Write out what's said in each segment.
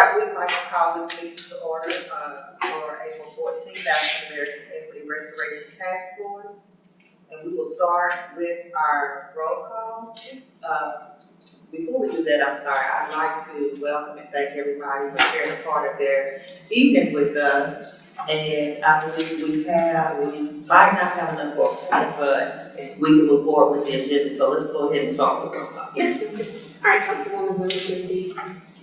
right, we'd like to call this meeting to order, for April 14th, African American Equity Restoration Task Force. And we will start with our roll call. Before we do that, I'm sorry, I'd like to welcome and thank everybody for sharing part of their evening with us. And I believe we might not have enough for a point, but we can move forward with the agenda. So let's go ahead and start with roll call. Yes. All right, Councilwoman Lily Kinsey,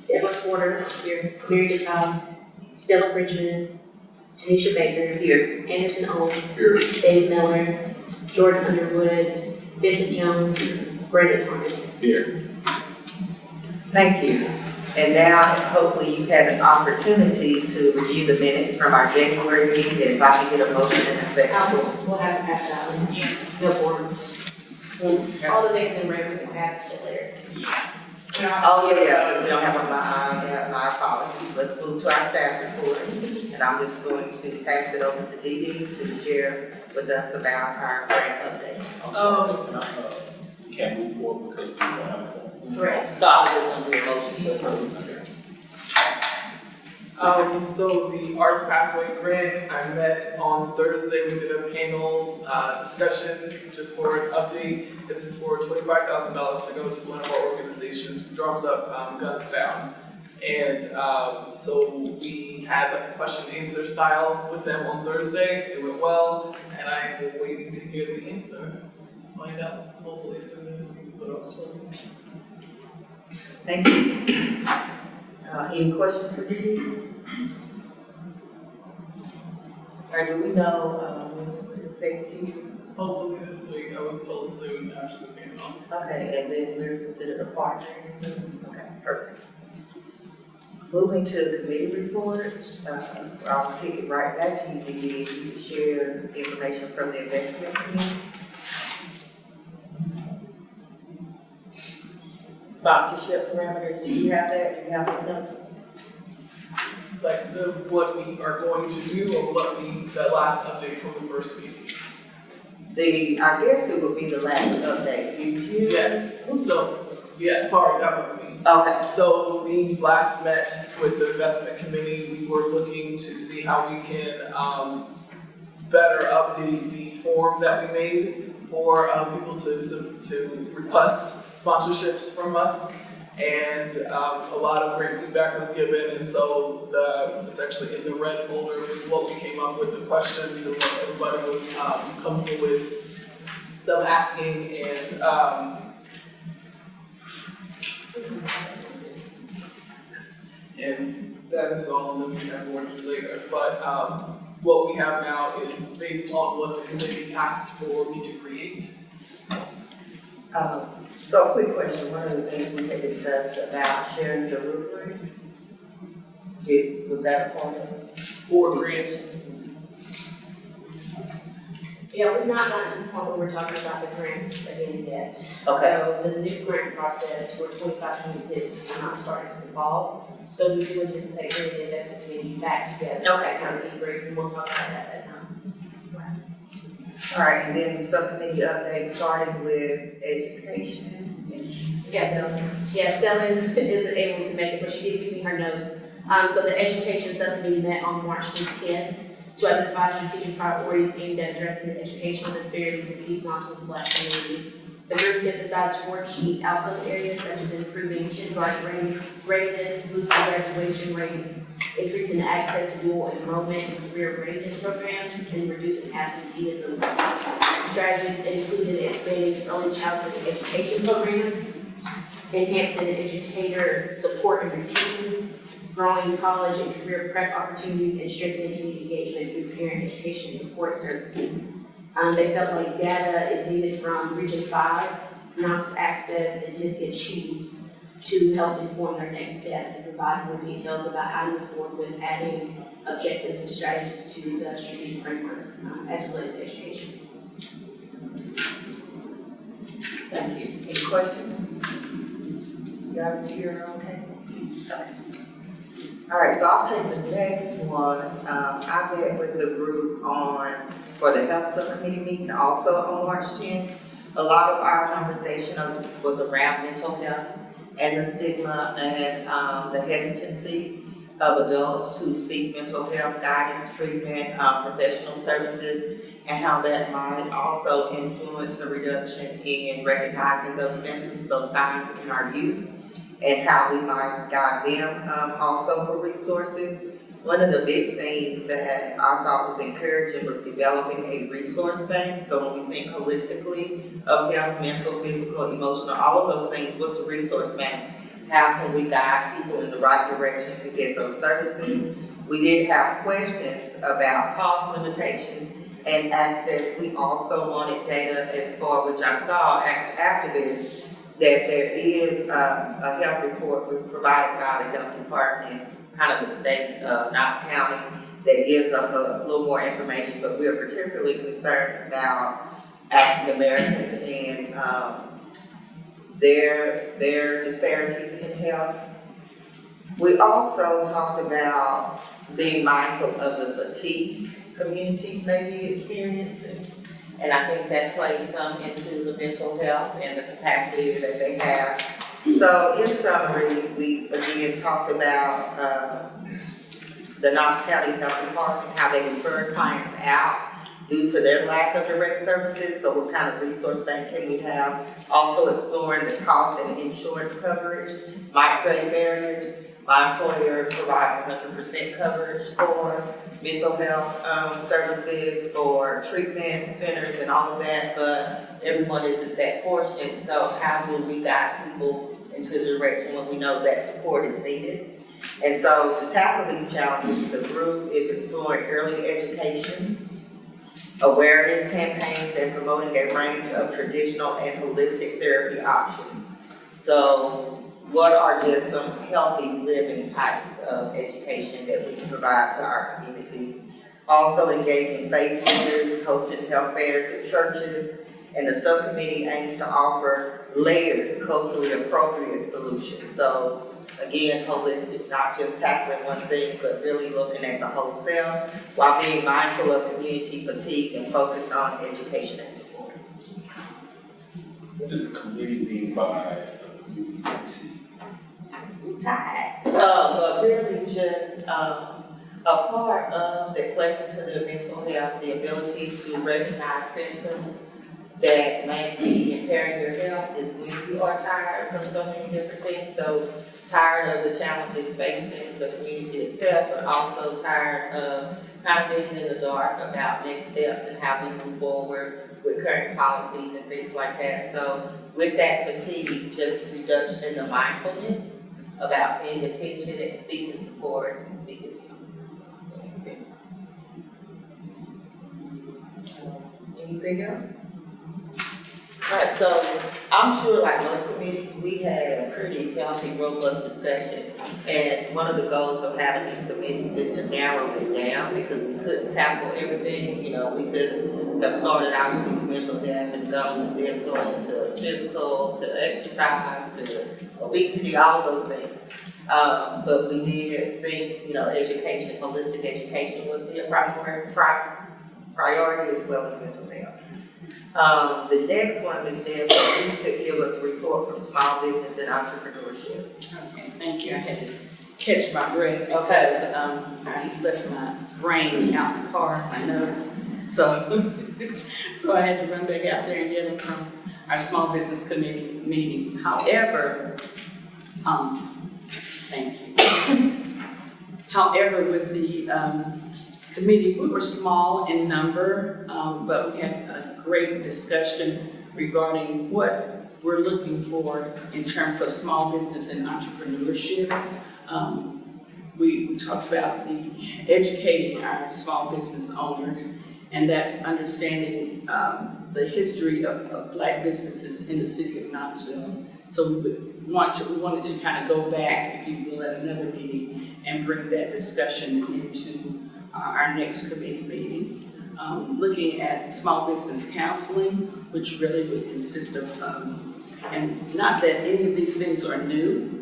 Deborah Porter, here, Mary DeTodd, Stella Bridgman, Tanisha Baker, Here. Anderson Owens, Here. David Miller, Jordan Underwood, Vincent Jones, Brandon Harmon. Here. Thank you. And now, hopefully you've had an opportunity to review the minutes from our January meeting, and if I can get a motion in a second. We'll have to pass that one. Yeah. No form. All the things in red, we can pass it later. Oh, yeah, because we don't have my apologies. Let's move to our staff report. And I'm just going to pass it over to Dee Dee to share with us about our grant update. I'm sorry, we can't move forward because we don't have a form. Correct. So I was just gonna do a motion to approve. So the Arts Pathway Grant, I met on Thursday, we did a panel discussion just for an update. This is for $25,000 to go to one of our organizations, Drums Up, Guns Down. And so we had like a question and answer style with them on Thursday. It went well, and I am waiting to hear the answer. Find out hopefully soon this week, so I was told. Thank you. Any questions for Dee Dee? Or do we know, when we expect you? Hopefully this week, I was told soon after the panel. Okay, and then we're considered a partner. Okay, perfect. Moving to committee reports, I'll kick it right back to you, Dee Dee, if you could share information from the investment committee. Sponsorship parameters, do you have that? Do you have those notes? Like what we are going to do, or the last update from the first meeting. I guess it would be the last update, did you? Yes, sorry, that was me. Okay. So we last met with the investment committee, we were looking to see how we can better update the form that we made for people to request sponsorships from us. And a lot of great feedback was given, and so it's actually in the red folder was what we came up with, the questions and what everybody was comfortable with them asking, and that is all, and then we have more to do later. But what we have now is based on what the committee asked for me to create. So a quick question, one of the things we had discussed about sharing the rubric, was that a part of it? Or grants. Yeah, we've not gotten to the point where we're talking about the grants again yet. Okay. So the new grant process for 25-26 will not start until the fall. So we do anticipate bringing the investment committee back together. Okay. To kind of debrief, and we'll talk about that at that time. All right, and then subcommittee update, starting with education. Yes, Stella is able to make it, but she did give me her notes. So the education subcommittee met on March 10th to identify strategic priorities aimed at addressing the educational disparities in East Knoxville's Black community. The group emphasized 4 key outcome areas such as improving kindergarten readiness, boosting graduation rates, increasing access to dual enrollment and career readiness programs, and reducing absenteeism. Strategies included expanding early childhood education programs, enhancing educator support and retention, growing college and career prep opportunities, and strengthening community engagement through parent education and support services. They felt like data is needed from Region 5, Knox Access, and Tisket Chiefs to help inform their next steps and provide more details about how to move forward with adding objectives and strategies to the strategic framework as it relates to education. Thank you. Any questions? You got it here, okay? Okay. All right, so I'll take the next one. I met with the group for the health subcommittee meeting also on March 10th. A lot of our conversation was around mental health and the stigma and the hesitancy of adults to seek mental health guidance, treatment, professional services, and how that might also influence a reduction in recognizing those symptoms, those signs in our youth, and how we might guide them also for resources. One of the big things that I thought was encouraging was developing a resource bank. So when we think holistically of health, mental, physical, emotional, all of those things, what's the resource bank? How can we guide people in the right direction to get those services? We did have questions about cost limitations and access. We also wanted data as far, which I saw after this, that there is a health report provided by the health department, kind of the state of Knox County, that gives us a little more information, but we're particularly concerned about African Americans and their disparities in health. We also talked about being mindful of the fatigue communities may be experiencing. And I think that plays some into the mental health and the capacity that they have. So in summary, we again talked about the Knox County Health Department, how they refer clients out due to their lack of direct services. So what kind of resource bank can we have? Also exploring the cost and insurance coverage, might create barriers. My employer provides 100% coverage for mental health services, for treatment centers and all of that, but everyone isn't that fortunate. So how do we guide people into the direction when we know that support is needed? And so to tackle these challenges, the group is exploring early education, awareness campaigns, and promoting a range of traditional and holistic therapy options. So what are just some healthy living types of education that we can provide to our community? Also engaging faith leaders, hosting health fairs at churches, and the subcommittee aims to offer layered, culturally appropriate solutions. So again, holistic, not just tackling one thing, but really looking at the whole self while being mindful of community fatigue and focused on education and support. What does the committee mean by a community fatigue? Tired. But really just a part of that plays into their mental health, the ability to recognize symptoms that may be impairing your health is when you are tired of so many different things. So tired of the challenges facing the community itself, but also tired of kind of being in the dark about next steps and how we move forward with current policies and things like that. So with that fatigue, just reduction in the mindfulness about paying attention and seeking support and seeking help. That makes sense. Anything else? Alright, so I'm sure like most committees, we had a pretty healthy, robust discussion. And one of the goals of having these committees is to narrow it down because we couldn't tackle everything. You know, we could have started obviously with mental health and gone to dental, to physical, to exercise, to obesity, all of those things. But we did think, you know, education, holistic education would be a priority as well as mental health. The next one is Deb, if you could give us a report from small business and entrepreneurship. Okay, thank you. I had to catch my breath because I left my brain out in the car, my notes. So, so I had to run back out there and get them from our small business committee meeting. However, thank you. However, with the committee, we were small in number, but we had a great discussion regarding what we're looking for in terms of small business and entrepreneurship. We talked about educating our small business owners, and that's understanding the history of Black businesses in the city of Knoxville. So we wanted to kind of go back, if you will, at another meeting and bring that discussion into our next committee meeting. Looking at small business counseling, which really would consist of, and not that any of these things are new,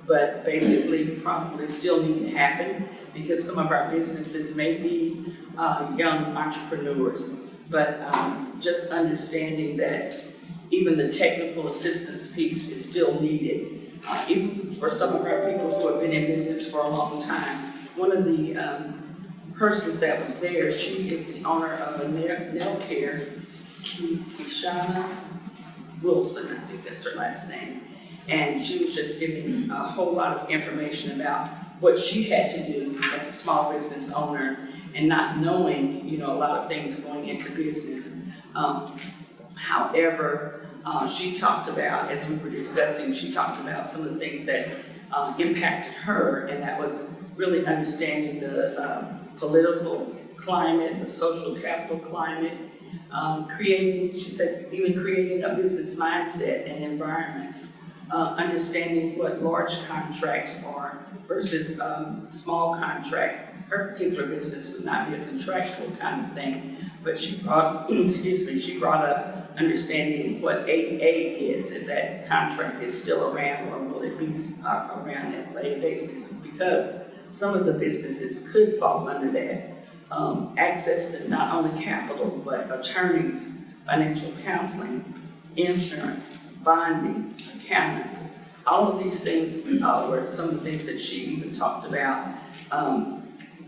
but basically probably still need to happen because some of our businesses may be young entrepreneurs, but just understanding that even the technical assistance piece is still needed even for some of our people who have been in business for a long time. One of the persons that was there, she is the owner of a nail care, Kishana Wilson, I think that's her last name. And she was just giving a whole lot of information about what she had to do as a small business owner and not knowing, you know, a lot of things going into business. However, she talked about, as we were discussing, she talked about some of the things that impacted her, and that was really understanding the political climate, the social capital climate, she said, even creating a business mindset and environment, understanding what large contracts are versus small contracts. Her particular business would not be a contractual kind of thing, but she brought, she brought up understanding what 8A is, if that contract is still around, or will it be around at later dates, because some of the businesses could fall under that. Access to not only capital, but attorneys, financial counseling, insurance, bonding, accountants. All of these things were some of the things that she even talked about,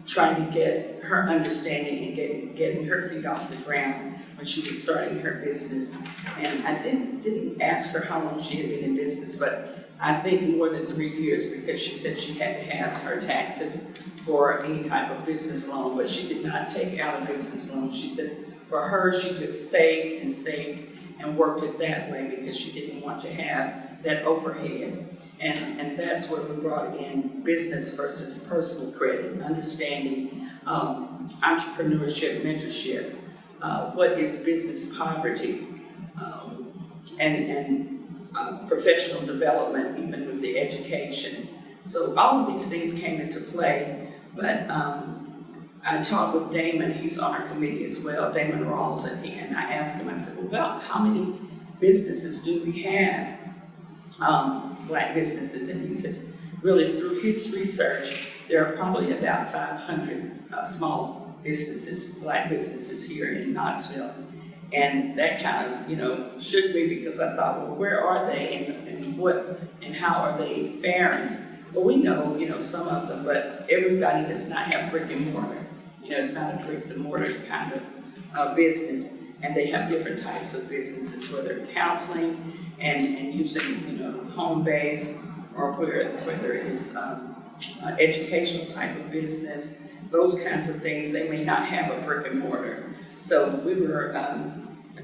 trying to get her understanding and getting her feet off the ground when she was starting her business. And I didn't ask her how long she had been in business, but I think more than 3 years, because she said she had to have her taxes for any type of business loan, but she did not take out a business loan. She said for her, she just saved and saved and worked it that way because she didn't want to have that overhead. And that's where we brought in business versus personal credit, understanding entrepreneurship, mentorship, what is business poverty, and professional development, even with the education. So all of these things came into play, but I talked with Damon, he's on our committee as well, Damon Rawls, and I asked him, I said, well, how many businesses do we have, Black businesses? And he said, really through his research, there are probably about 500 small businesses, Black businesses here in Knoxville. And that kind of, you know, shook me, because I thought, well, where are they and what and how are they faring? Well, we know, you know, some of them, but everybody does not have brick and mortar. You know, it's not a brick and mortar kind of business, and they have different types of businesses, whether counseling and using, you know, home base, or whether it's educational type of business, those kinds of things. They may not have a brick and mortar. So we were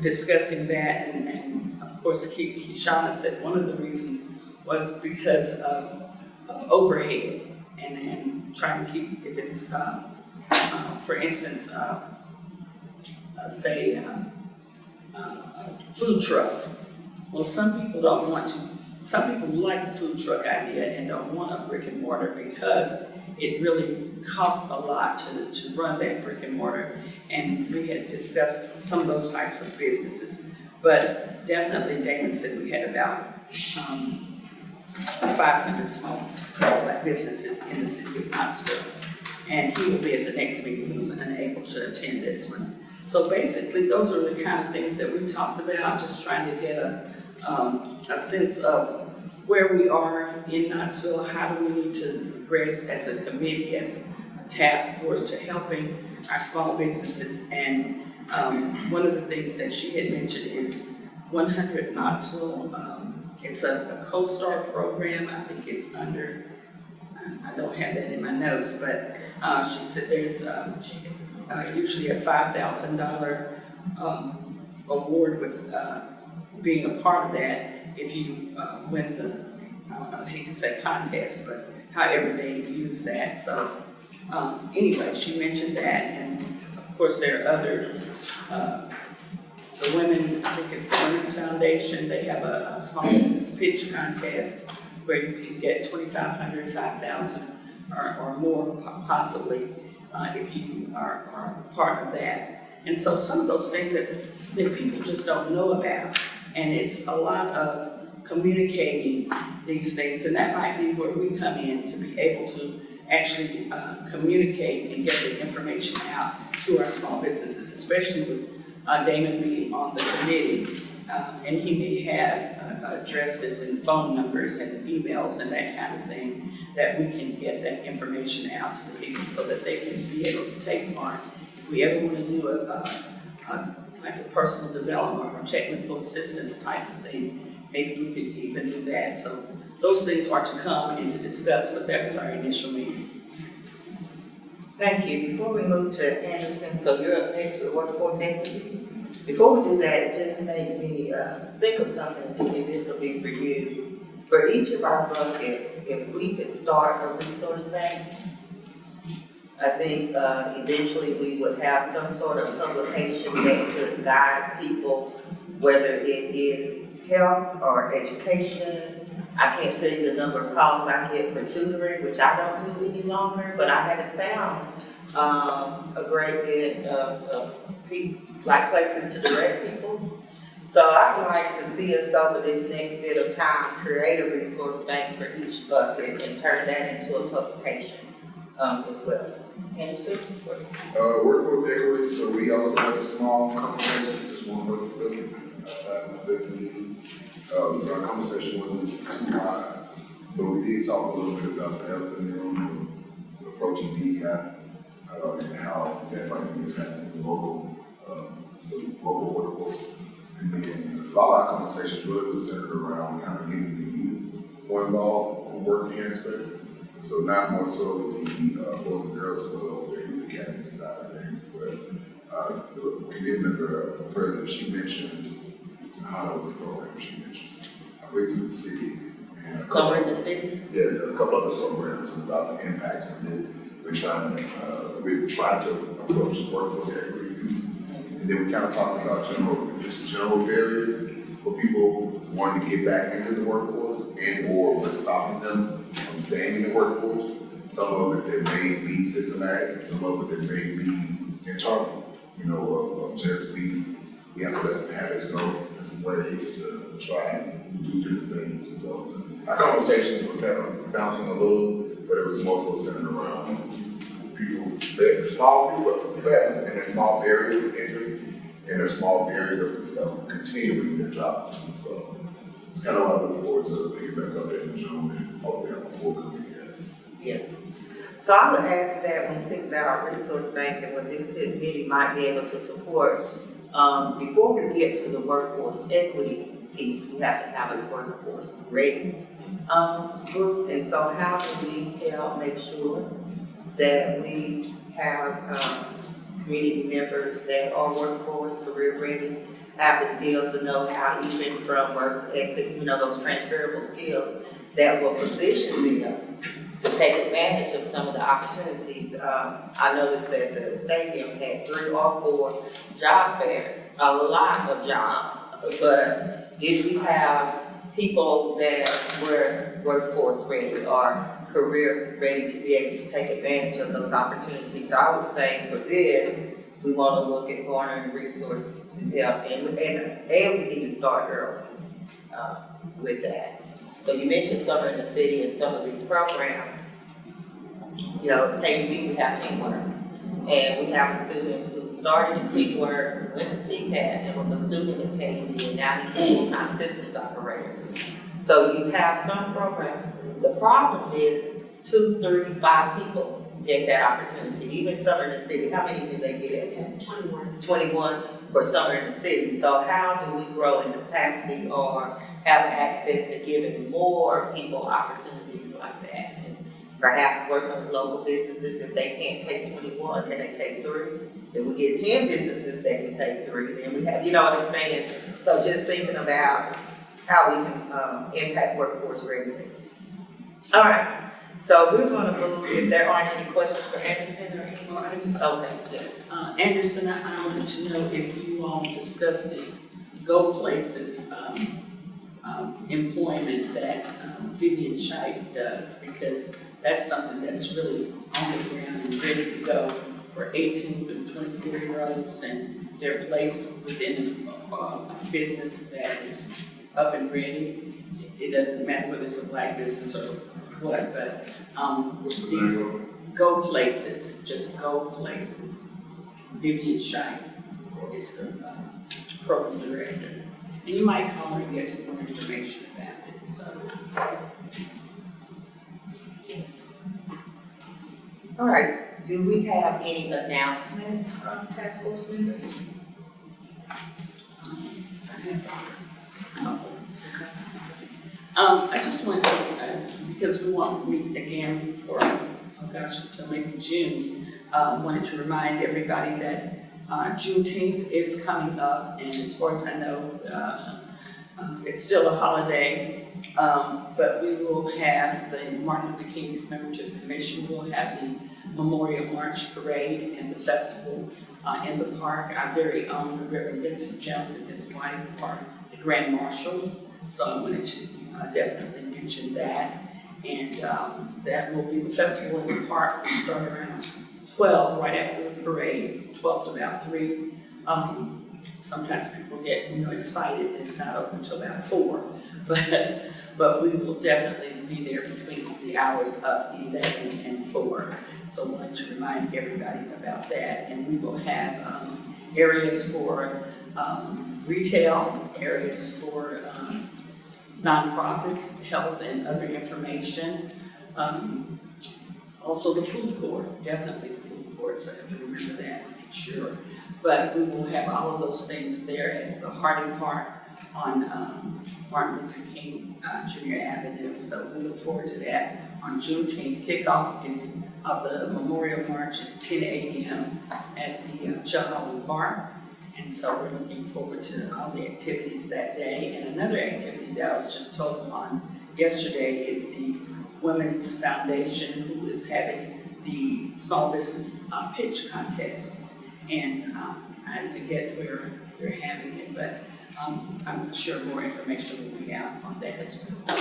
discussing that, and of course, Kishana said one of the reasons was because of overhead, and trying to keep, if it's, for instance, say a food truck. Well, some people don't want to, some people like the food truck idea and don't want a brick and mortar because it really costs a lot to run that brick and mortar. And we had discussed some of those types of businesses. But definitely Damon said we had about 500 small Black businesses in the city of Knoxville. And he will be at the next meeting. He was unable to attend this one. So basically, those are the kind of things that we talked about, just trying to get a sense of where we are in Knoxville, how do we need to progress as a committee, as a task force to helping our small businesses. And one of the things that she had mentioned is 100 Knoxville. It's a co-star program. I think it's under, I don't have that in my notes, but she said there's usually a $5,000 award with being a part of that if you win the, I hate to say contest, but however they use that. So anyway, she mentioned that, and of course there are other, the women, I think it's the Women's Foundation, they have a small business pitch contest where you can get $2,500, $5,000 or more possibly if you are part of that. And so some of those things that people just don't know about, and it's a lot of communicating these things, and that might be where we come in, to be able to actually communicate and get the information out to our small businesses, especially with Damon being on the committee. and he may have addresses and phone numbers and emails and that kind of thing, that we can get that information out to the people so that they can be able to take part. If we ever want to do like a personal development or technical assistance type of thing, maybe we could even do that. So those things are to come and to discuss, but that was our initial meeting. Thank you. Before we move to Anderson, so you're up next with workforce equity. Before we do that, it just made me think of something, and this will be for you. For each of our buckets, if we could start a resource bank, I think eventually we would have some sort of publication that could guide people, whether it is health or education. I can't tell you the number of calls I get for tutoring, which I don't do any longer, but I haven't found a great bit of like places to direct people. So I'd like to see us over this next bit of time create a resource bank for each bucket and turn that into a publication as well. Anderson? Workforce equity, so we also had a small conversation, just one work president outside my second meeting. So our conversation wasn't too wide, but we did talk a little bit about the elephant in the room, approaching DEI, and how that might be impacting the local workforce. And then a lot of our conversations really was centered around kind of getting the youth more involved on the working aspect. So not more so the Boys and Girls Club, the Youth Academy side of things, but the committee member, president, she mentioned, how was the program she mentioned? I went to the city. And Somewhere in the city? Yes, a couple other programs about the impacts of it. We're trying to approach the workforce equity piece. And then we kind of talked about general barriers for people wanting to get back into the workforce and or what's stopping them from staying in the workforce. Some of it that may be systematic and some of it that may be internal, of just we have to let some habits go and some ways to try and do different things. And so our conversations were kind of bouncing a little, but it was more so centered around people, small people and their small barriers of entry and their small barriers of continuing their jobs. And so it's kind of what I look forward to us picking back up in June and hopefully have a full committee. Yeah. So I would add to that when you think about our resource bank and what this committee might be able to support. Before we get to the workforce equity piece, we have to have a workforce ready group. And so how do we help make sure that we have community members that are workforce career ready, have the skills to know how, even from work ethic, those transferable skills that will position them to take advantage of some of the opportunities. I noticed that the stadium had 3 or 4 job fairs, a lot of jobs, but did we have people that were workforce ready or career ready to be able to take advantage of those opportunities? So I would say for this, we want to look at garnering resources to help, and we need to start early with that. So you mentioned Summer in the City and some of these programs. KUB, we have teamwork. And we have a student who started in teamwork, went to TCAT, and was a student in KUB, and now he's a full-time systems operator. So you have some program. The problem is 2, 3, 5 people get that opportunity. Even Summer in the City, how many did they get? Yes, 21. 21 for Summer in the City. So how do we grow in capacity or have access to giving more people opportunities like that? And perhaps working with local businesses, if they can't take 21, can they take 3? If we get 10 businesses that can take 3, then we have, you know what I'm saying? So just thinking about how we can impact workforce readiness. All right, so we're going to move, if there aren't any questions for Anderson or anyone. Well, I just, Okay, Anderson, I wanted to know if you all discussed the Go Places employment that Vivian Scheit does, because that's something that's really on the ground and ready to go for 18 through 24-year-olds, and they're placed within a business that is up and ready. It doesn't matter whether it's a Black business or what, but these Go Places, just Go Places. Vivian Scheit is the program director. And you might call her and get some more information about it, so. All right, do we have any announcements from task force members? I just want to, because we won't meet again for, until maybe June, wanted to remind everybody that Juneteenth is coming up, and as far as I know, it's still a holiday, but we will have the Martin Luther King Commemorative Commission, we'll have the Memorial March Parade and the festival in the park. Our very own Reverend Vincent Jones and his wife are the Grand Marshals, so I wanted to definitely mention that. And that will be the festival in the park. We'll start around 12, right after the parade, 12 to about 3. Sometimes people get, excited. It's not open until about 4, but we will definitely be there between the hours of 11 and 4. So I wanted to remind everybody about that. And we will have areas for retail, areas for nonprofits, health and other information. Also the food court, definitely the food court, so I have to remember that for sure. But we will have all of those things there at the Harding Park on Martin Luther King Jr. Avenue. So we look forward to that. On Juneteenth, kickoff is of the Memorial March is 10 a.m. at the Chilhowie Park. And so we're looking forward to all the activities that day. And another activity that I was just told on yesterday is the Women's Foundation, who is having the small business pitch contest. And I forget where they're having it, but I'm sure more information will be out on that as well.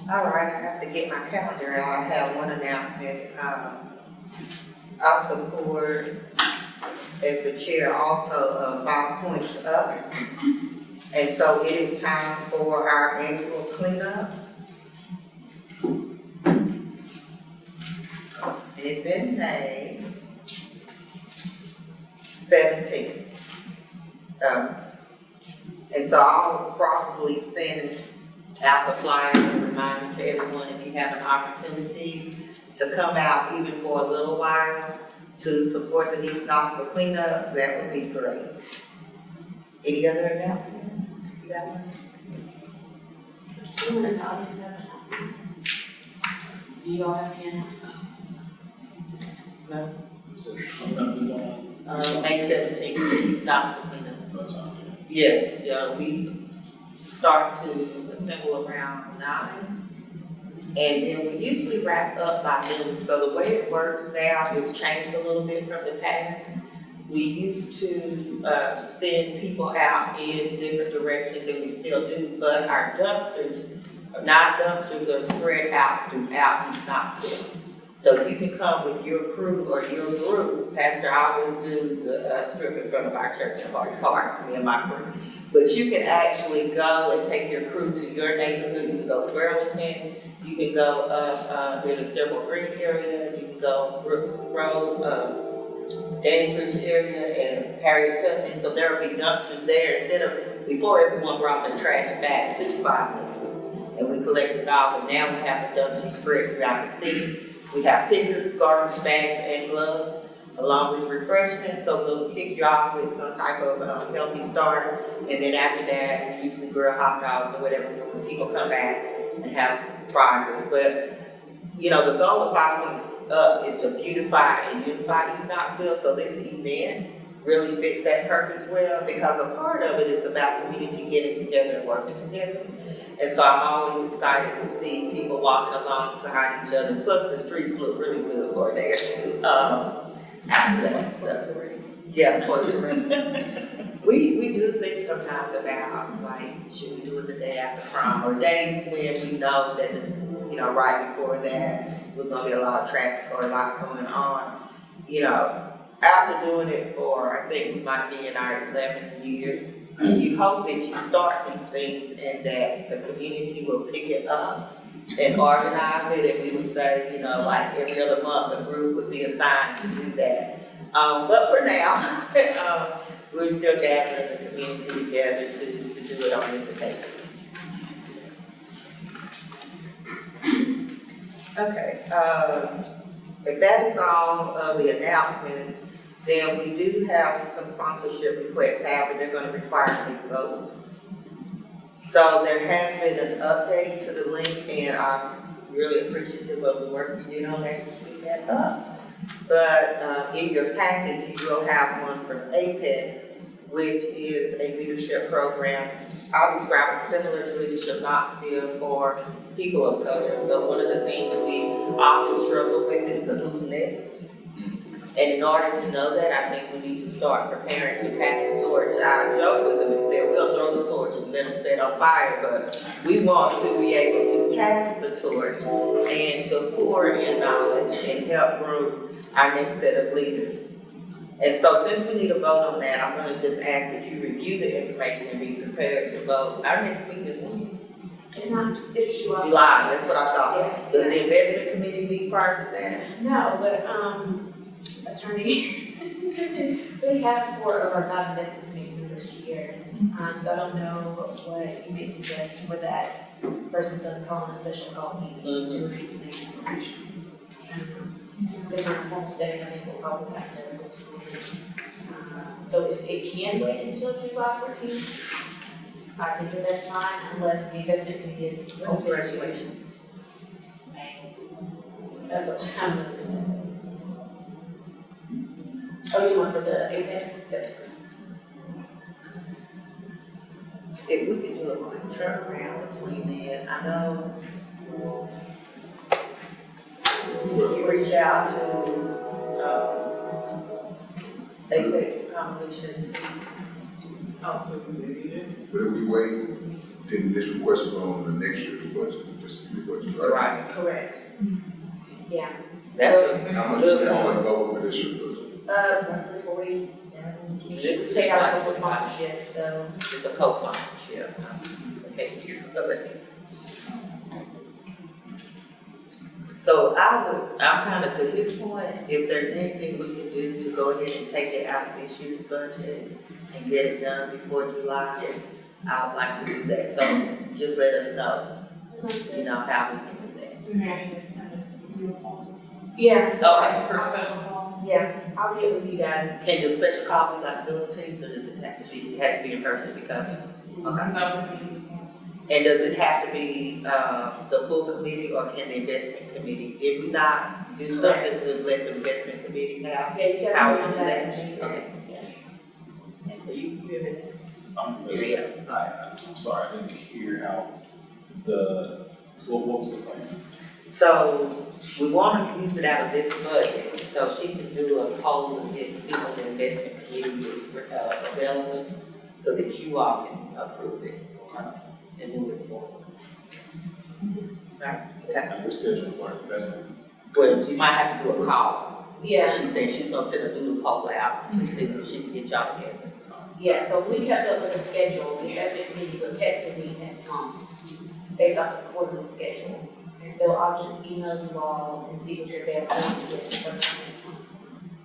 All right, I have to get my calendar out. I have one announcement. I'll support, as the chair, also 5 Points Up. And so it is time for our annual cleanup. And it's in May 17th. And so I'll probably send out the flyer and remind everyone, if you have an opportunity to come out even for a little while to support the East Knoxville cleanup, that would be great. Any other announcements? You got one? Anyone in the audience have announcements? Do you all have any announcements? No. So, is on. May 17th, is East Knoxville cleanup. No time. Yes, we start to assemble around 9. And then we usually wrap up by noon. So the way it works now has changed a little bit from the past. We used to send people out in different directions, and we still do, but our dumpsters, 9 dumpsters are spread out throughout East Knoxville. So you can come with your crew or your group. Pastor always do the strip in front of our church in Hardy Park, me and my crew. But you can actually go and take your crew to your neighborhood. You can go to Burlington. You can go up, there's a Silver Green area. You can go Brooks Road, Dandridge area, and Harriet Tubman. So there will be dumpsters there instead of, before everyone brought their trash back to 5 minutes. And we collected it all, but now we have the dumpsters spread throughout the city. We have pickers, garbage bags, and gloves, along with refreshments. So we'll kick you off with some type of healthy start. And then after that, we usually grill hot dogs or whatever for when people come back and have prizes. But, the goal of 5 Points Up is to beautify and unify East Knoxville. So this event really fits that purpose well, because a part of it is about community getting together and working together. And so I'm always excited to see people walking alongside each other. Plus the streets look really good for there. After that, so yeah, for the room. We do things sometimes about, like, should we do it the day after prom, or days when we know that right before that was gonna be a lot of traffic or a lot going on. After doing it for, I think we might be in our 11th year, you hope that you start these things and that the community will pick it up and organize it. And we would say, like every other month, a group would be assigned to do that. But for now, we're still gathering the community together to do it on this occasion. Okay, if that is all of the announcements, then we do have some sponsorship requests, however, they're gonna require big votes. So there has been an update to the link, and I'm really appreciative of the work you did on that to speed that up. But in your package, you will have one from Apex, which is a leadership program. I'll describe it similar to Leadership Knoxville for people of color. But one of the things we often struggle with is the who's next. And in order to know that, I think we need to start preparing to pass the torch. I joked with them and said, we'll throw the torch and let it set on fire, but we want to be able to pass the torch and to pour in knowledge and help groom our next set of leaders. And so since we need a vote on that, I'm gonna just ask that you review the information and be prepared to vote. Our next meeting is when? It's July. July, that's what I thought. Yeah. Does the investment committee meet prior to that? No, but, Attorney Kristen, we have 4 of our 5 investment committee members here. So I don't know what you may suggest for that versus us calling a special call meeting to review the same information. Different form setting, I think we'll probably have to. So if it can wait until July 14th, I think that that's fine, unless the investment committee is. When's graduation? That's what I'm. Oh, you want for the Apex September? If we could do a quick turnaround between then, I know you reach out to, Apex to Coalition. Also, we need it. But if we wait, then this request will go on the next year's budget, fiscal year budget, right? Right. Correct. Yeah. That's How much vote for this year's budget? Roughly 40. This is Pay just out like- for sponsorship, so. it's a co-sponsorship. Okay. So I'm kind of to his point, if there's anything we can do to go ahead and take it out of this year's budget and get it done before July, I would like to do that. So just let us know, you know, how we can do that. Yeah. Okay. For a special call? Yeah, I'll get with you guys. Can the special call be like Zoom teams, or does it have to be, it has to be in person because, okay. That would be easy. And does it have to be, the full committee, or can the investment committee, if we not do something to let the investment committee have? Yeah, you guys. How can we do that? Okay. Okay. You invest? Yeah. I'm sorry, I didn't hear how what was the plan? So, we wanna use it out of this budget, so she can do a poll and get, see what the investment committee is, available, so that you all can approve it, and move it forward. Right, okay. And we're scheduled for investment. Well, you might have to do a call. Yeah. She said she's gonna send a doodle poll out, to see if she can get y'all together. Yeah, so if we kept up with the schedule, the investment committee would technically meet next month, based off the quarterly schedule. And so I'll just email you all and see what your availability is for next month.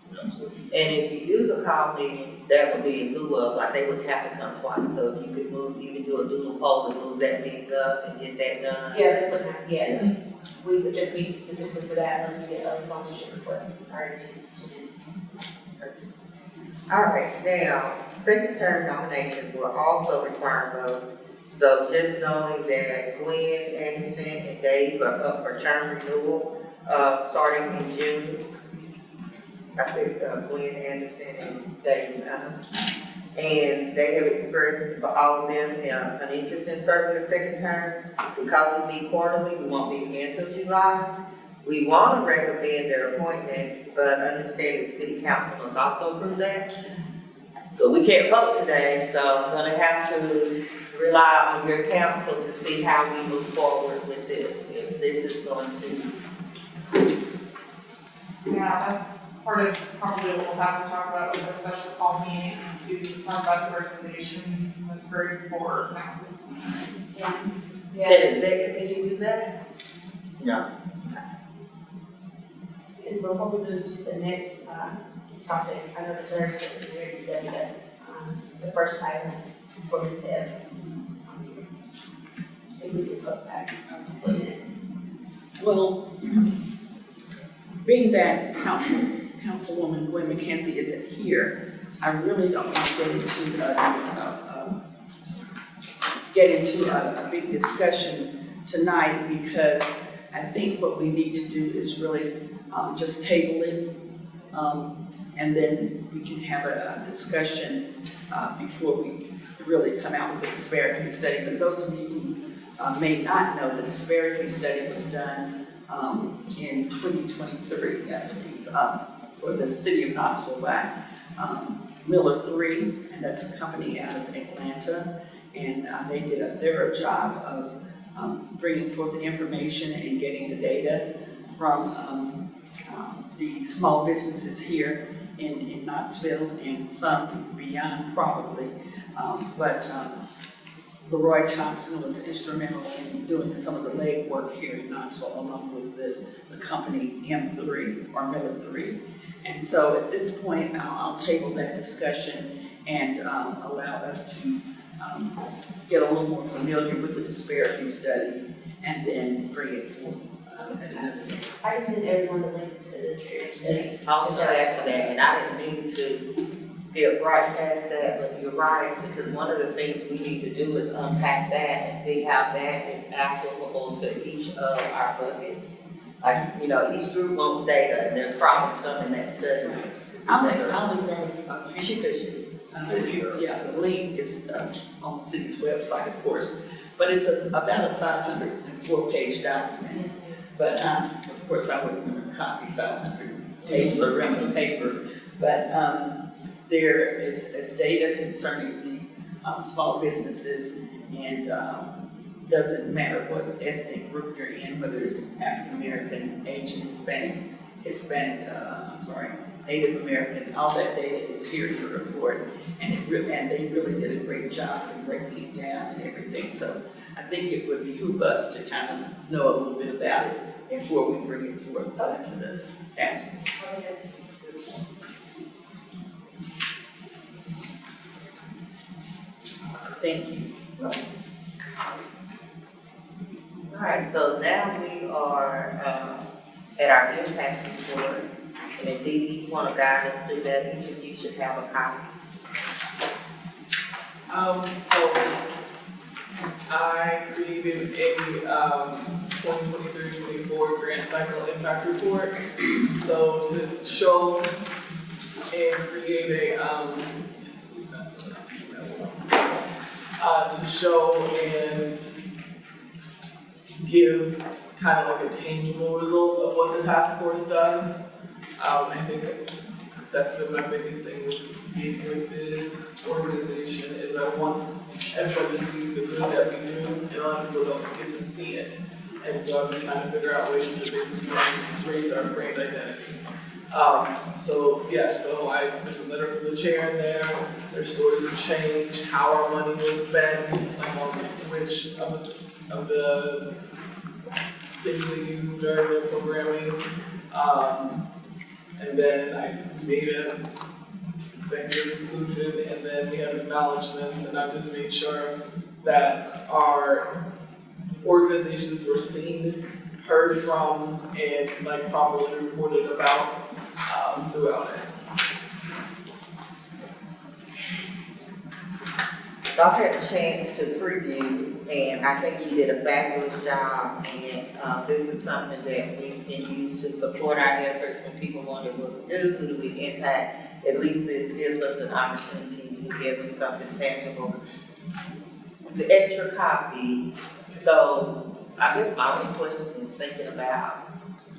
Sounds good. And if you do the call meeting, that would be in lieu of, like, they wouldn't have to come twice, so if you could you could do a doodle poll and move that meeting up and get that done. Yeah, they wouldn't have, yeah, we would just meet specifically for that unless we get other sponsorship requests prior to. All right, now, second term nominations will also require a vote. So just knowing that Gwen Anderson and Dave are up for term renewal, starting in June. I said, Gwen Anderson and Dave, and they have expressed for all of them, an interest in serving the second term. Because we meet quarterly, we won't be until July. We want to recommend their appointments, but understand that city council must also approve that. But we can't vote today, so I'm gonna have to rely on your council to see how we move forward with this, if this is going to. Yeah, that's part of probably what we'll have to talk about with a special call meeting to talk about the recommendation from this group for council. Yeah. Can the exec committee do that? No. And before we move to the next topic, I know the Thursday is very said that's the first item for Ms. Ted. If we could put back, Well, being that Councilwoman Gwen McKenzie isn't here, I really don't want to get into a big discussion tonight, because I think what we need to do is really just table it, and then we can have a discussion before we really come out with a disparity study. But those of you who may not know, the disparity study was done in 2023, I believe, for the city of Knoxville by Miller 3, and that's a company out of Atlanta, and they did a thorough job of bringing forth the information and getting the data from the small businesses here in Knoxville and some beyond probably, but Leroy Thompson was instrumental in doing some of the legwork here in Knoxville, along with the company M3 or Miller 3. And so at this point, I'll table that discussion and allow us to get a little more familiar with the disparity study and then bring it forth at another day. I can send everyone the link to this studies. I was gonna ask for that, and I didn't mean to skip right past that, but you're right, because one of the things we need to do is unpack that and see how that is applicable to each of our buckets. Like, you know, each group wants data, and there's probably some in that study. I'll leave a few. She said she's. Yeah, the link is on the city's website, of course, but it's about a 504-page document. But of course, I wouldn't want to copy 500 pages around the paper. But there is data concerning the small businesses, and doesn't matter what ethnic group you're in, whether it's African American, Asian, Native American, all that data is here in the report, and they really did a great job in breaking it down and everything. So I think it would behoove us to kind of know a little bit about it before we bring it forth to the task force. Thank you. All right, so now we are at our impact report, and if Dee Dee want to guide us through that, each of you should have a copy. So I created a 2023-24 grant cycle impact report. So to show and create to show and give kind of like a tangible result of what the task force does. I think that's been my biggest thing with this organization, is I want everybody to see the good that we do, and a lot of people don't get to see it. And so I've been trying to figure out ways to basically raise our brand identity. So there's a letter from the chair in there, there's stories of change, how our money was spent, which of the things they used during their programming. And then I made an executive conclusion, and then we have acknowledgements, and I've just made sure that our organizations were seen, heard from, and like properly reported about throughout it. So I've had a chance to preview, and I think you did a fabulous job, and this is something that we can use to support our efforts when people wonder what we do, who do we impact. At least this gives us an opportunity to give them something tangible. The extra copies, so I guess my only question is thinking about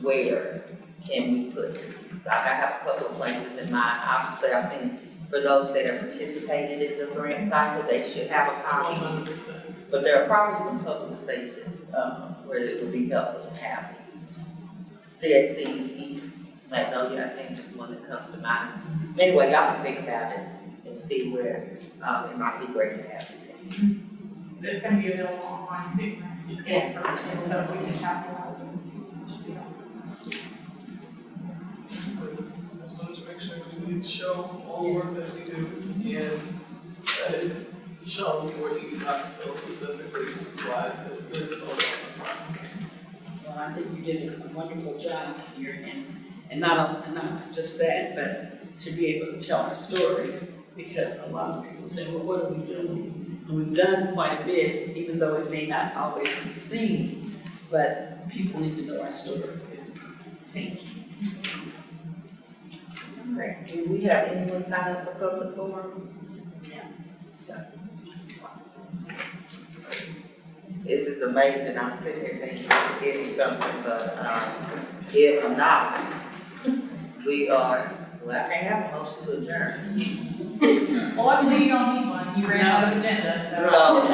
where can we put these. Like, I have a couple of places in mind. Obviously, I think for those that have participated in the grant cycle, they should have a copy. 100%. But there are probably some public spaces where it would be helpful to have these. CAC, East Magnolia, I think is one that comes to mind. Anyway, y'all can think about it and see where it might be great to have these in. It's gonna be available online soon. Yeah. So we can have a lot of I just wanted to make sure we show all the work that we do, and that is shown for East Knoxville specifically, which is why this photo on the front. Well, I think you did a wonderful job here, and not just that, but to be able to tell our story, because a lot of people say, well, what are we doing? And we've done quite a bit, even though it may not always be seen, but people need to know our story. Thank you. Okay, do we have anyone sign up for public forum? This is amazing, I'm sitting here thinking we're getting something, but, if not, we are, well, I can't have a motion to adjourn. Well, luckily you don't need one, you ran out of agenda, so. So,